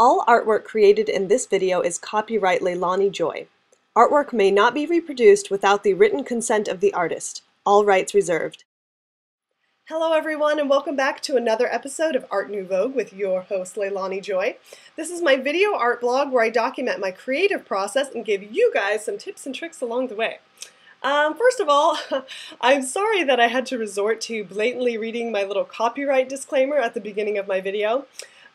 All artwork created in this video is copyright Leilani Joy. Artwork may not be reproduced without the written consent of the artist. All rights reserved. Hello everyone and welcome back to another episode of Art Nouveau with your host Leilani Joy. This is my video art blog where I document my creative process and give you guys some tips and tricks along the way. First of all, I'm sorry that I had to resort to blatantly reading my little copyright disclaimer at the beginning of my video,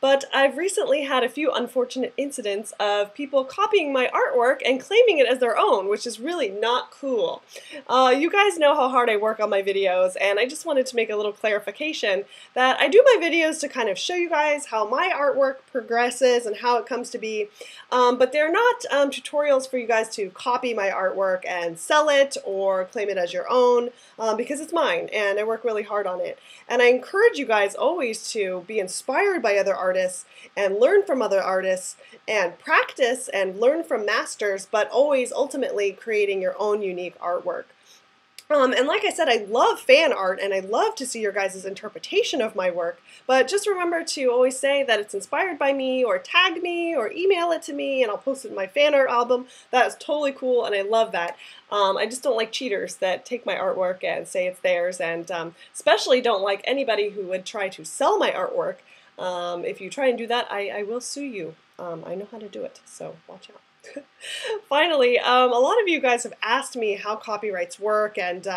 but I've recently had a few unfortunate incidents of people copying my artwork and claiming it as their own, which is really not cool. You guys know how hard I work on my videos, and I just wanted to make a little clarification that I do my videos to kind of show you guys how my artwork progresses and how it comes to be, but they're not tutorials for you guys to copy my artwork and sell it or claim it as your own, because it's mine and I work really hard on it. And I encourage you guys always to be inspired by other artists and learn from other artists and practice and learn from masters, but always ultimately creating your own unique artwork. And like I said, I love fan art and I love to see your guys' interpretation of my work, but just remember to always say that it's inspired by me, or tag me, or email it to me and I'll post it in my fan art album. That is totally cool and I love that. I just don't like cheaters that take my artwork and say it's theirs, and especially don't like anybody who would try to sell my artwork. If you try and do that, I will sue you. I know how to do it, so watch out. Finally, a lot of you guys have asked me how copyrights work, and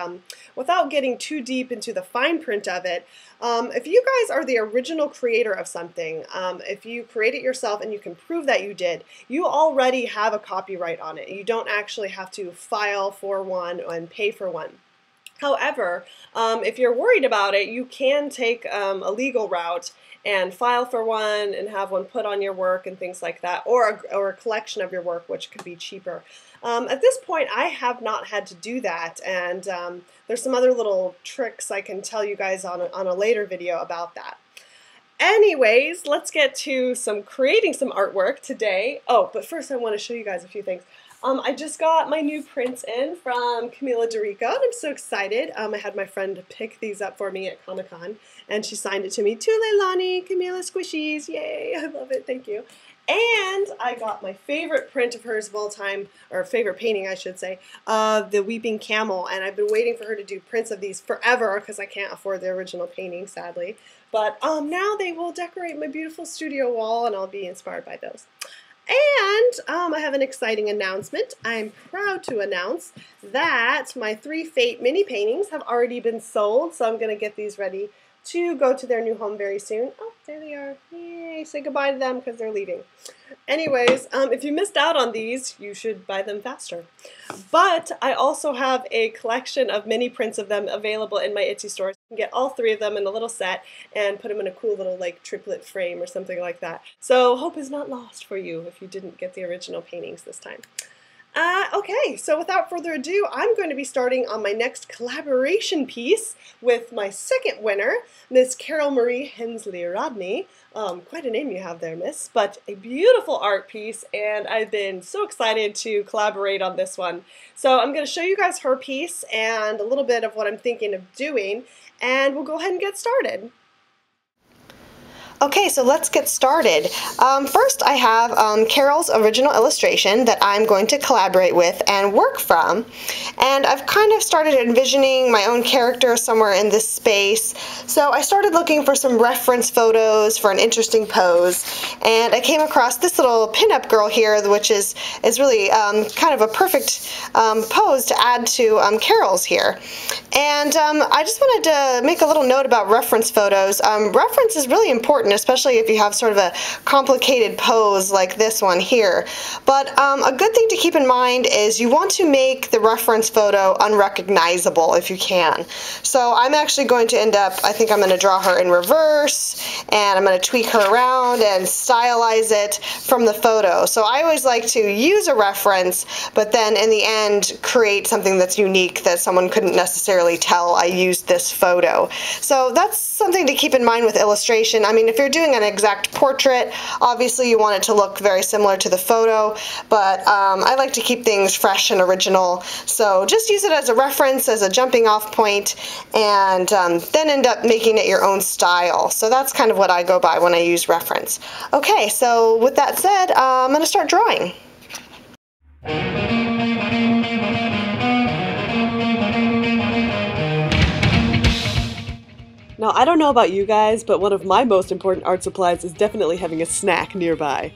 without getting too deep into the fine print of it, if you guys are the original creator of something, if you create it yourself and you can prove that you did, you already have a copyright on it. You don't actually have to file for one and pay for one. However, if you're worried about it, you can take a legal route and file for one and have one put on your work and things like that, or a collection of your work, which could be cheaper. At this point, I have not had to do that, and there's some other little tricks I can tell you guys on a later video about that. Anyways, let's get to creating some artwork today. Oh, but first I want to show you guys a few things. I just got my new prints in from Camila Dorico, and I'm so excited. I had my friend pick these up for me at Comic-Con, and she signed it to me. To Leilani, Camila Squishies, yay, I love it, thank you. And I got my favorite print of hers of all time, or favorite painting, I should say, of the Weeping Camel, and I've been waiting for her to do prints of these forever because I can't afford the original painting, sadly. But now they will decorate my beautiful studio wall, and I'll be inspired by those. And I have an exciting announcement. I'm proud to announce that my 3 Fate mini paintings have already been sold, so I'm going to get these ready to go to their new home very soon. Oh, there they are. Yay, say goodbye to them because they're leaving. Anyways, if you missed out on these, you should buy them faster. But I also have a collection of mini prints of them available in my Etsy store. You can get all 3 of them in a little set and put them in a cool little like triplet frame or something like that. So hope is not lost for you if you didn't get the original paintings this time. Okay, so without further ado, I'm going to be starting on my next collaboration piece with my second winner, Miss Carol Marie Hensley Rodney. Quite a name you have there, miss, but a beautiful art piece, and I've been so excited to collaborate on this one. So I'm going to show you guys her piece and a little bit of what I'm thinking of doing, and we'll go ahead and get started. Okay, so let's get started. First I have Carol's original illustration that I'm going to collaborate with and work from. And I've kind of started envisioning my own character somewhere in this space. So I started looking for some reference photos for an interesting pose. And I came across this little pinup girl here, which is really kind of a perfect pose to add to Carol's here. And I just wanted to make a little note about reference photos. Reference is really important, especially if you have sort of a complicated pose like this one here. But a good thing to keep in mind is you want to make the reference photo unrecognizable if you can. So I'm actually going to end up, I think I'm going to draw her in reverse, and I'm going to tweak her around and stylize it from the photo. So I always like to use a reference, but then in the end create something that's unique that someone couldn't necessarily really tell I used this photo. So that's something to keep in mind with illustration. I mean, if you're doing an exact portrait, obviously you want it to look very similar to the photo, but I like to keep things fresh and original. So just use it as a reference, as a jumping off point, and then end up making it your own style. So that's kind of what I go by when I use reference. Okay, so with that said, I'm going to start drawing. Now, I don't know about you guys, but one of my most important art supplies is definitely having a snack nearby.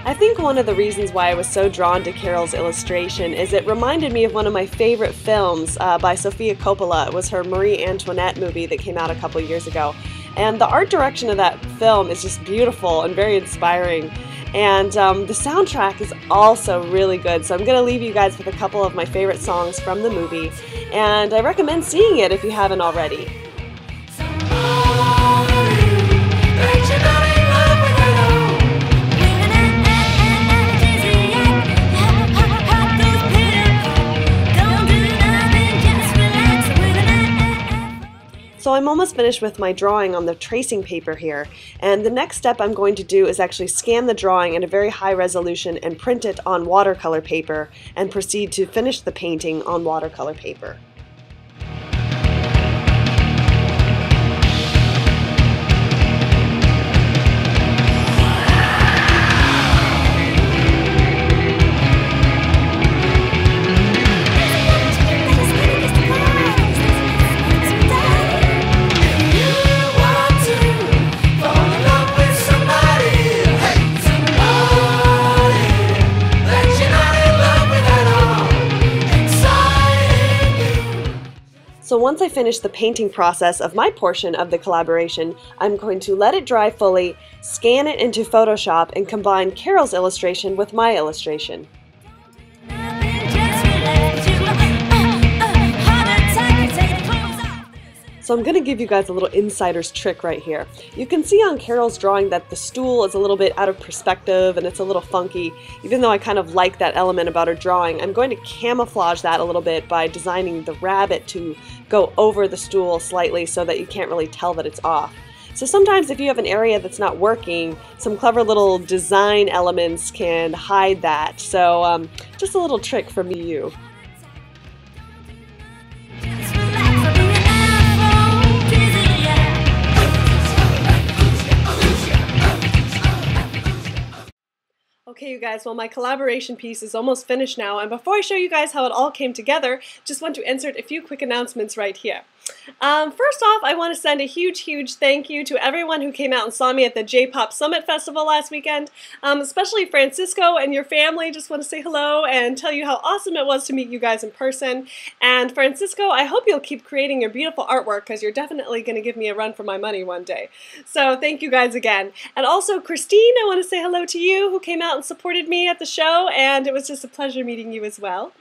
I think one of the reasons why I was so drawn to Carol's illustration is it reminded me of one of my favorite films by Sofia Coppola. It was her Marie Antoinette movie that came out a couple years ago. And the art direction of that film is just beautiful and very inspiring. And the soundtrack is also really good, so I'm going to leave you guys with a couple of my favorite songs from the movie, and I recommend seeing it if you haven't already. So I'm almost finished with my drawing on the tracing paper here, and the next step I'm going to do is actually scan the drawing at a very high resolution and print it on watercolor paper and proceed to finish the painting on watercolor paper. So once I finish the painting process of my portion of the collaboration, I'm going to let it dry fully, scan it into Photoshop, and combine Carol's illustration with my illustration. So I'm going to give you guys a little insider's trick right here. You can see on Carol's drawing that the stool is a little bit out of perspective and it's a little funky. Even though I kind of like that element about her drawing, I'm going to camouflage that a little bit by designing the rabbit to go over the stool slightly so that you can't really tell that it's off. So sometimes if you have an area that's not working, some clever little design elements can hide that. So just a little trick from you. Okay, you guys, well, my collaboration piece is almost finished now, and before I show you guys how it all came together, just want to insert a few quick announcements right here. First off, I want to send a huge thank you to everyone who came out and saw me at the J-Pop Summit Festival last weekend, especially Francisco and your family. Just want to say hello and tell you how awesome it was to meet you guys in person. And Francisco, I hope you'll keep creating your beautiful artwork because you're definitely going to give me a run for my money one day. So thank you guys again. And also Christine, I want to say hello to you who came out and supported me at the show, and it was just a pleasure meeting you as well.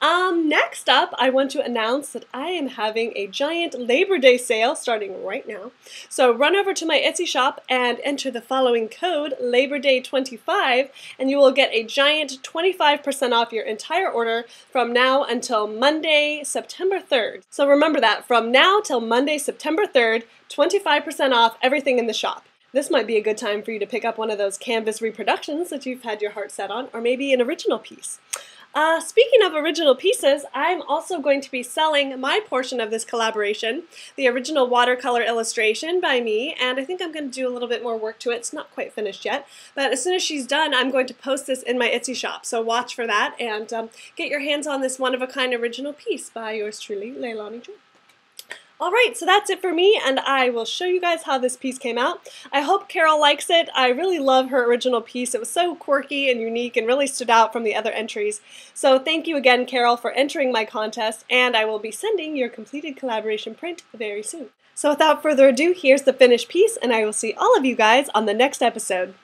Next up, I want to announce that I am having a giant Labor Day sale starting right now. So run over to my Etsy shop and enter the following code, LaborDay25, and you will get a giant 25% off your entire order from now until Monday, September 3rd. So remember that, from now till Monday, September 3rd, 25% off everything in the shop. This might be a good time for you to pick up one of those canvas reproductions that you've had your heart set on, or maybe an original piece. Speaking of original pieces, I'm also going to be selling my portion of this collaboration, the original watercolor illustration by me, and I think I'm going to do a little bit more work to it. It's not quite finished yet, but as soon as she's done, I'm going to post this in my Etsy shop, so watch for that and get your hands on this one-of-a-kind original piece by yours truly, Leilani Joy. Alright, so that's it for me, and I will show you guys how this piece came out. I hope Carol likes it. I really love her original piece. It was so quirky and unique and really stood out from the other entries. So thank you again, Carol, for entering my contest, and I will be sending your completed collaboration print very soon. So without further ado, here's the finished piece, and I will see all of you guys on the next episode.